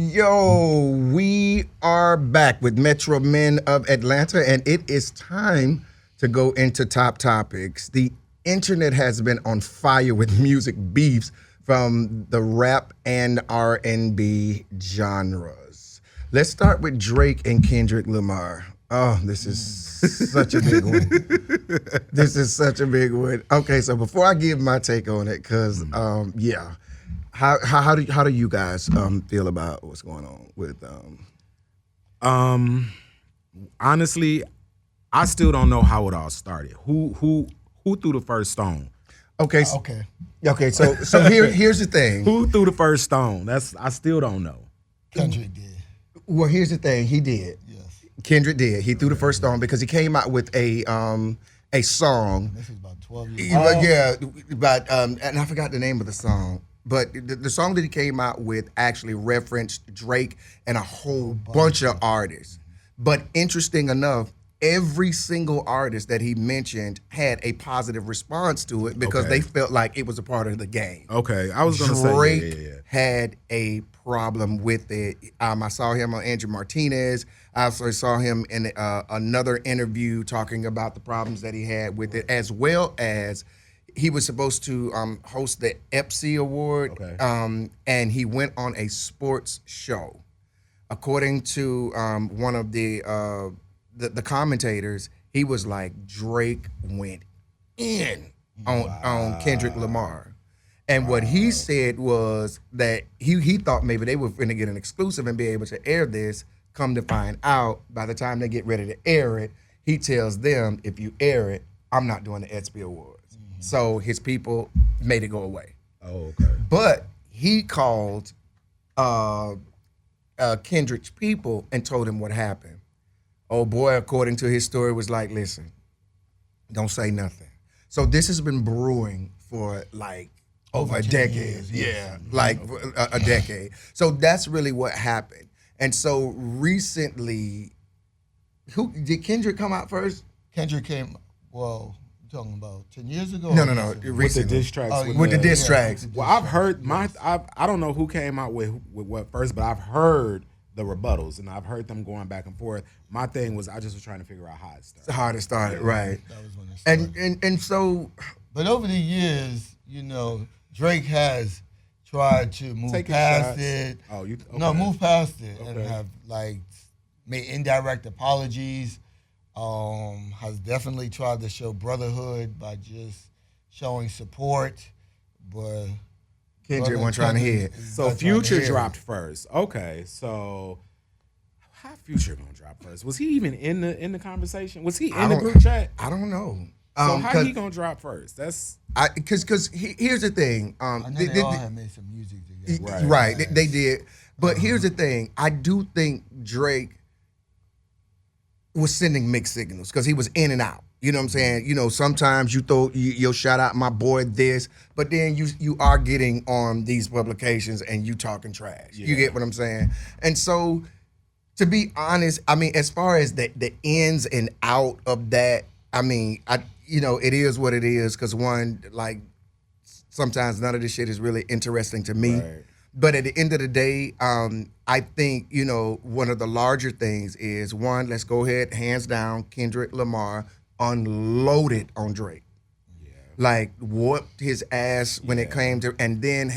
Yo, we are back with Metro Men of Atlanta, and it is time to go into top topics. The internet has been on fire with music beefs from the rap and R&B genres. Let's start with Drake and Kendrick Lamar. Oh, this is such a big one. This is such a big one. Okay, so before I give my take on it, because yeah. How do you guys feel about what's going on with honestly, I still don't know how it all started. Who threw the first stone? Okay. So here's the thing. Who threw the first stone? I still don't know. Kendrick did. Well, here's the thing. He did. Yes. Kendrick did. He threw the first stone because he came out with a song. This is about 12 years. Yeah, but and I forgot the name of the song. But the song that he came out with actually referenced Drake and a whole bunch of artists. But interesting enough, every single artist that he mentioned had a positive response to it because they felt like it was a part of the game. Okay, I was going to say Drake had a problem with it. I saw him on Andrew Martinez. I also saw him in another interview talking about the problems that he had with it, as well as he was supposed to host the EPSI Award, and he went on a sports show. According to one of the commentators, he was like, Drake went in on Kendrick Lamar. And what he said was that he thought maybe they were going to get an exclusive and be able to air this. Come to find out, by the time they get ready to air it, he tells them, if you air it, I'm not doing the EPSI Award. So his people made it go away. Oh, okay. But he called Kendrick's people and told him what happened. Oh boy, according to his story, was like, listen, don't say nothing. So this has been brewing for like over a decade. Years, yes. Like a decade. So that's really what happened. And so recently, who did Kendrick come out first? Kendrick came, talking about 10 years ago? No. Recently? With the diss tracks. With the diss tracks. Well, I've heard I don't know who came out with what first, but I've heard the rebuttals and I've heard them going back and forth. My thing was I just was trying to figure out how it started. How it started, right? That was when it started. And so, but over the years, Drake has tried to move past it. Oh, No, move past it and have like made indirect apologies. Has definitely tried to show brotherhood by just showing support, but Kendrick wasn't trying to hear it. So Future dropped first. Okay, so how Future gonna drop first? Was he even in the conversation? Was he in the group chat? I don't know. So how he gonna drop first? That's because here's the thing. I know they all have made some music together. Right. They did. But here's the thing. I do think Drake was sending mixed signals because he was in and out. You know what I'm saying? Sometimes you'll shout out my boy this, but then you are getting on these publications and you talking trash. Yeah. You get what I'm saying? And so, to be honest, I mean, as far as the ins and out of that, I mean, it is what it is because one, like, sometimes none of this shit is really interesting to me. Right. But at the end of the day, I think, one of the larger things is, one, let's go ahead, hands down, Kendrick Lamar unloaded on Drake. Yeah. Like, whooped his ass when it came to, and then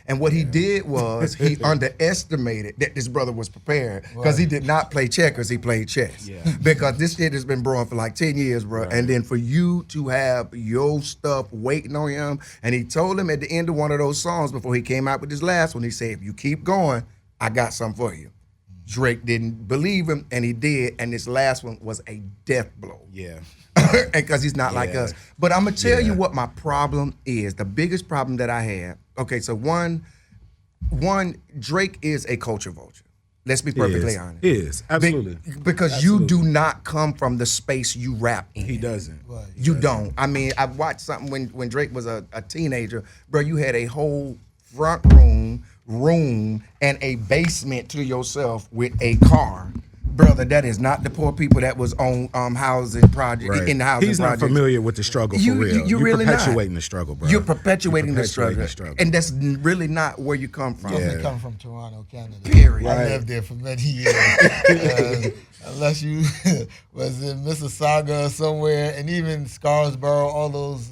and what he did was he underestimated that this brother was prepared because he did not play checkers, he played chess. Yeah. Because this shit has been brewing for like 10 years, bro. Right. And then for you to have your stuff waiting on him, and he told him at the end of one of those songs before he came out with his last one, he said, if you keep going, I got something for you. Drake didn't believe him, and he did, and this last one was a death blow. Yeah. Because he's not like us. But I'm going to tell you what my problem is. The biggest problem that I have. Okay, so one, Drake is a culture vulture. Let's be perfectly honest. He is, absolutely. Because you do not come from the space you rap in. He doesn't. Right. You don't. I mean, I watched something when Drake was a teenager. Bro, you had a whole front room, and a basement to yourself with a car. brother, that is not the poor people that was on housing project Right. in the housing He's not projects. familiar with the struggle for real. You're really not. Perpetuating the struggle, bro. You're perpetuating the perpetuating struggle, and that's really not where you come from. They come from Toronto, Canada. Period. I lived there for many years. Unless you was in Mississauga or somewhere, and even Scarsboro, all those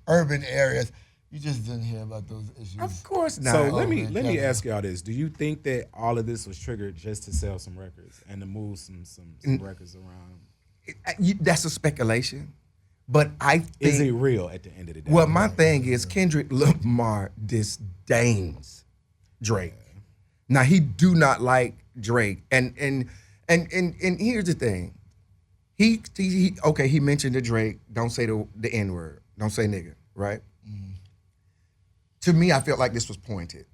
urban areas, you just didn't hear about those issues. Of course not. So let me ask y'all this: do you think that all of this was triggered just to sell some records and to move some records around? That's a speculation, but I think Is it real at the end of the day? Well, my thing is Kendrick Lamar disdains Drake. Now he do not like Drake, and here's the thing. He mentioned to Drake, don't say the N-word, don't say nigga, right? To me, I felt like this was pointed.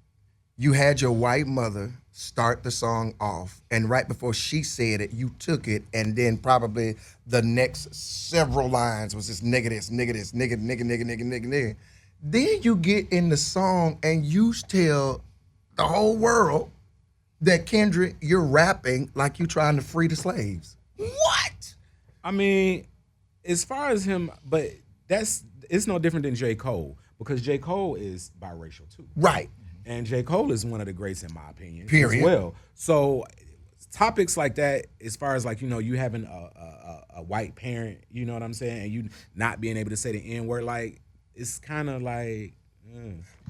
You had your white mother start the song off, and right before she said it, you took it, and then probably the next several lines was this nigga this, nigga this, nigga. Then you get in the song and you tell the whole world that Kendrick, you're rapping like you trying to free the slaves. What? I mean, as far as him, but it's no different than J. Cole, because J. Cole is biracial too. Right. And J. Cole is one of the greats in my opinion. Period. As well. So topics like that, as far as you having a white parent, you know what I'm saying, and you not being able to say the N-word, it's kind of like.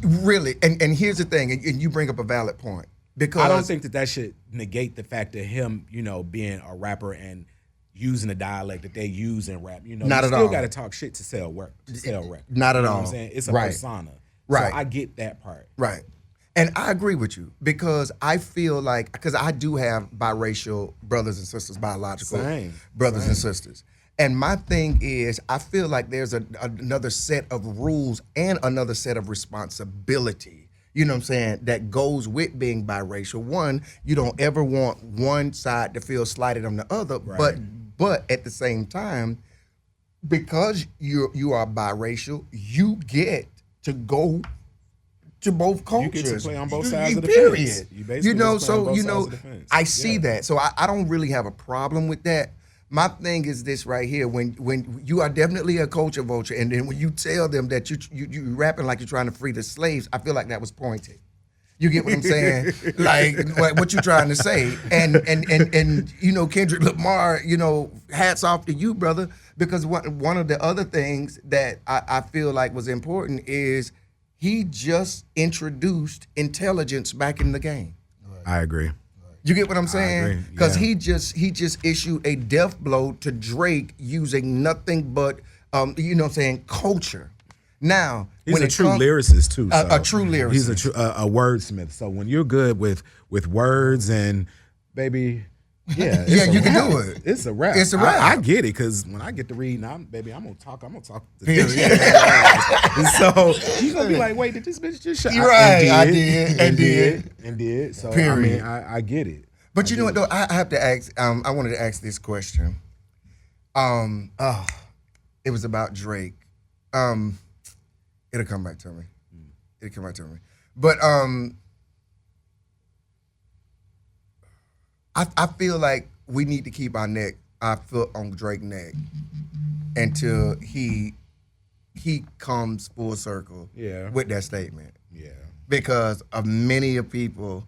Really, and here's the thing, and you bring up a valid point. Because I don't think that should negate the fact that him, being a rapper and using the dialect that they use in rap. Not at all. You still got to talk shit to sell work. Not at you know all. What I'm saying? It's a Right. persona. Right. So I get that part. Right. And I agree with you because I feel like, because I do have biracial brothers and sisters, biological brothers and sisters. And my thing is, I feel like there's another set of rules and another set of responsibility, you know what I'm saying, that goes with being biracial. One, you don't ever want one side to feel slighted on the other, Right. but at the same time, because you are biracial, you get to go to both cultures. You get to play on both sides of the Period. fence. You basically just play on both sides of the fence. I see that. So I don't really have a problem with that. My thing is this right here: when you are definitely a culture vulture, and then when you tell them that you rapping like you're trying to free the slaves, I feel like that was pointed. You get what I'm saying? Like what you trying to say? And Kendrick Lamar, hats off to you, brother, because one of the other things that I feel like was important is he just introduced intelligence back in the game. I agree. You get what I'm saying? Because yeah. he just issued a death blow to Drake using nothing but culture. Now, He's when a true lyricist too. A true lyricist. He's a wordsmith. So when you're good with words and baby, yeah, you can do it. It's a rap. It's a rap. I get it because when I get to read, I'm gonna talk. Period. So you're gonna be like, wait, did this bitch just shut? You're right. I did. So Period. I get it. But you know what though? I have to ask. I wanted to ask this question. It was about Drake. It'll come back to me. But I feel like we need to keep our foot on Drake's neck until he comes full circle with that statement. Yeah. Because of many of people,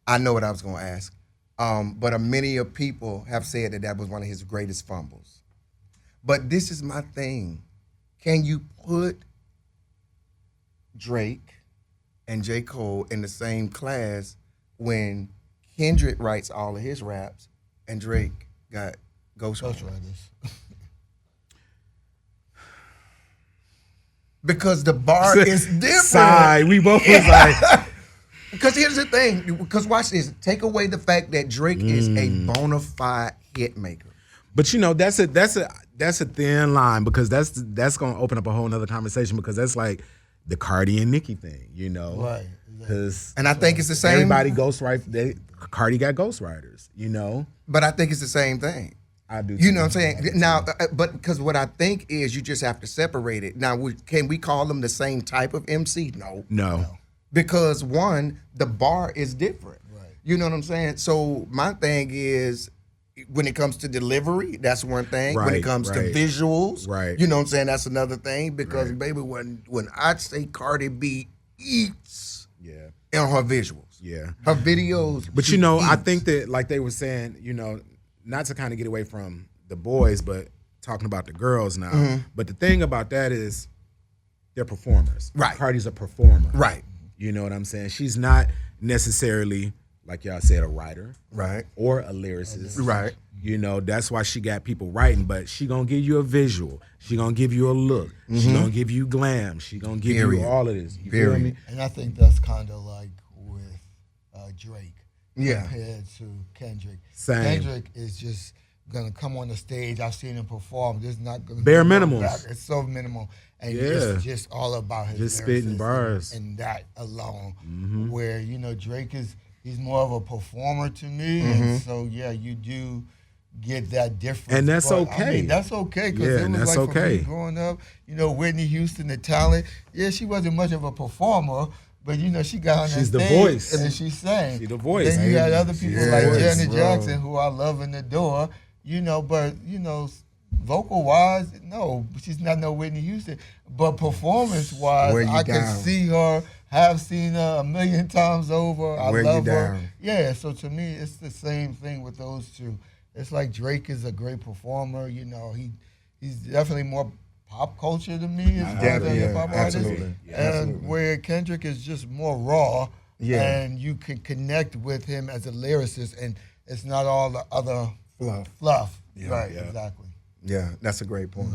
I know what I was going to ask, but many of people have said that was one of his greatest fumbles. But this is my thing. Can you put Drake and J. Cole in the same class when Kendrick writes all of his raps and Drake got ghostwriters? Because the bar is different. Sigh. We both was like. Because here's the thing. Because watch this. Take away the fact that Drake is a bona fide hit maker. But that's a thin line because that's gonna open up a whole nother conversation because that's like the Cardi and Nicki thing, Right. Because and I think it's the same. Everybody ghostwrite. Cardi got ghostwriters, But I think it's the same thing. I do. You know what I'm saying? Now, but because what I think is you just have to separate it. Now, can we call them the same type of MC? No. Because one, the bar is different. Right. You know what I'm saying? So my thing is, when it comes to delivery, that's one thing. When it Right, comes to right. visuals, Right. you know what I'm saying, that's another thing. Because Right. baby, when I say Cardi B eats Yeah. on her visuals, Yeah. her videos, But she I eats. think that like they were saying, not to kind of get away from the boys, but talking about the girls now. Mm-hmm. But the thing about that is they're performers. Right. Cardi's a performer. Right. You know what I'm saying? She's not necessarily, like y'all said, a writer. Right. Or a lyricist. Right. That's why she got people writing, but she gonna give you a visual. She gonna give you a look. She gonna give you glam. She gonna give you Period. all of this. You Period. feel me? And I think that's kind of like with Drake Yeah. compared to Kendrick. Same. Kendrick is just gonna come on the stage. I've seen him perform. There's not gonna Bare be no minimums. back. It's so minimal, and Yeah. it's just all about his Just spitting lyrics bars. and that alone. Where Drake he's more of a performer to me, and so you do get that difference. And that's But, okay. I mean, that's okay because Yeah, it and was that's like for okay. me growing up. Whitney Houston, the talent. Yeah, she wasn't much of a performer. But she got on She's that the stage voice. and she sang. She the voice. Then you had other people She's like the voice, Janet bro. Jackson who I love in the door. But vocal wise, no, she's not no Whitney Houston. But performance wise, Wear you I can down. see her. Have seen her a million times over. I Wear you love her. down. Yeah, so to me, it's the same thing with those two. It's like Drake is a great performer. He's definitely more pop culture to me as far as a hip hop artist. absolutely. And where Kendrick is just more raw, Yeah. and you can connect with him as a lyricist, and it's not all the other Fluff. fluff. Yeah, Right, yeah. exactly. Yeah, that's a great point.